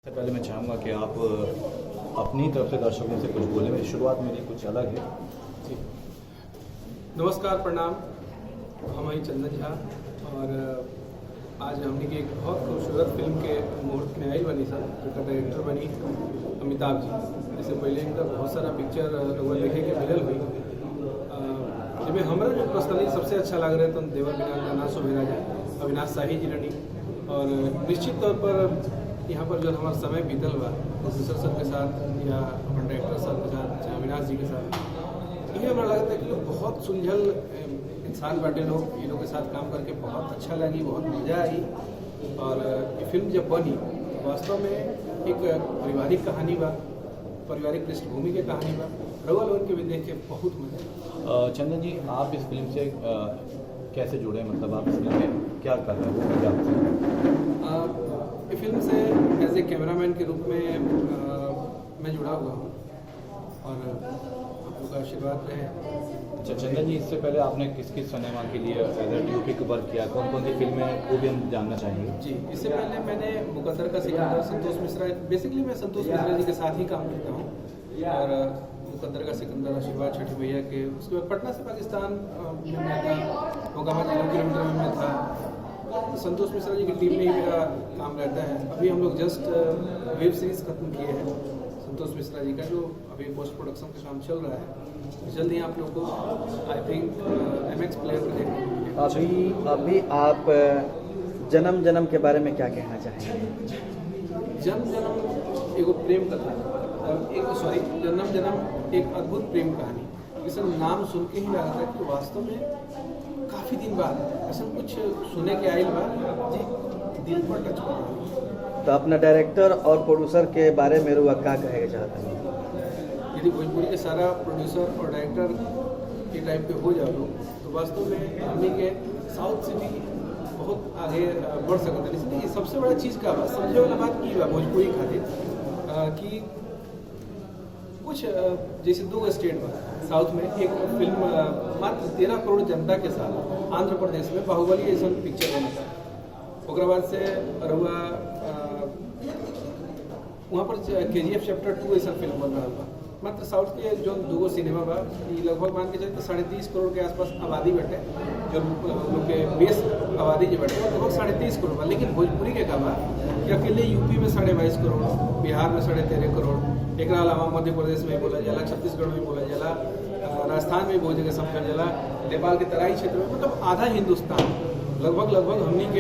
सबसे पहले मैं चाहूँगा कि आप अपनी तरफ से दर्शकों से कुछ बोलें। मेरी शुरुआत मेरी कुछ अलग है जी। नमस्कार, प्रणाम। हम हैं चंदन झा और आज हमने की एक बहुत खूबसूरत फिल्म के मुहूर्त में आई बनी सर, जिसका डायरेक्टर बनी अमिताभ जी। इससे पहले इनका बहुत सारा पिक्चर लोग देखे के मिलल हुई। जब हमारा जो पर्सनली सबसे अच्छा लग रहा है तो देवर बिना गाना सुबह राजा अविनाश शाही जी रनी। और निश्चित तौर पर यहाँ पर जो हमारा समय बीतल हुआ प्रोड्यूसर सर के साथ या हमारे डायरेक्टर सर के साथ चाहे अविनाश जी के साथ, ये हमारा लगता है कि लोग बहुत सुलझल इंसान बाटे लोग। ये लोग के साथ काम करके बहुत अच्छा लगी, बहुत मज़ा आई। और ये फिल्म जब बनी वास्तव में एक पारिवारिक कहानी बा, पारिवारिक पृष्ठभूमि की कहानी बा। रउआ लोगन के भी देख के बहुत मजा। चंदन जी, आप इस फिल्म से कैसे जुड़े, मतलब आप इस फिल्म में क्या कर रहे हो, क्या ये फिल्म से एज ए कैमरामैन के रूप में मैं जुड़ा हुआ हूँ और आप लोग का आशीर्वाद रहे। अच्छा चंदन जी, इससे पहले आपने किस किस सिनेमा के लिए ड्यूटी को वर्क किया, कौन कौन सी फिल्में, वो भी हम जानना चाहेंगे जी। इससे पहले मैंने मुकद्दर का सिकंदर संतोष मिश्रा, बेसिकली मैं संतोष मिश्रा जी के साथ ही काम करता हूँ। और मुकद्दर का सिकंदर आशीर्वाद छठी भैया के, उसके बाद पटना से पाकिस्तान में मैं था, मोकामा 0 किलोमीटर में मैं था। संतोष मिश्रा जी की टीम में ही मेरा काम रहता है। अभी हम लोग जस्ट वेब सीरीज़ खत्म किए हैं संतोष मिश्रा जी का, जो अभी पोस्ट प्रोडक्शन का काम चल रहा है। जल्द ही आप लोग को आई थिंक MX प्लेयर पर देखने को मिलेगा। अभी आप जन्म जन्म के बारे में क्या कहना चाहेंगे? जन्म जन्म एक प्रेम कथा और जन्म जन्म एक अद्भुत प्रेम कहानी। इस नाम सुन के ही लगा था कि वास्तव में काफ़ी दिन बाद ऐसा कुछ सुने के आइल बा जी, दिल पर टच कर रहा। तो अपना डायरेक्टर और प्रोड्यूसर के बारे में रुआ क्या कहेगा चाहता है? यदि भोजपुरी के सारा प्रोड्यूसर और डायरेक्टर के टाइप पे हो जाओ तो वास्तव में हमने के साउथ सिटी बहुत आगे बढ़ सकता है। इसलिए सबसे बड़ा चीज़ का बा समझे वाला बात की बा भोजपुरी खातिर कि कुछ जैसे 2 स्टेट बा साउथ में, एक फिल्म मात्र 13 करोड़ जनता के साथ आंध्र प्रदेश में बाहुबली ऐसा पिक्चर बना था। ओकरा बाद से रहुआ वहाँ पर KGF चैप्टर 2 ऐसा फिल्म बन रहा था। मात्र साउथ के जो 2 सिनेमा बा, लगभग मान के चलते 30.5 करोड़ के आसपास आबादी बैठे, जो लोग के बेस आबादी जो बैठे लगभग 30.5 करोड़ बा। लेकिन भोजपुरी के का बा कि अकेले यूपी में 22.5 करोड़, बिहार में 13.5 करोड़, एक अलावा मध्य प्रदेश में बोला जाला, छत्तीसगढ़ में बोला जाला, राजस्थान में बहुत जगह समझा जाला, नेपाल के तराई क्षेत्र में, मतलब आधा हिंदुस्तान लगभग हमनी के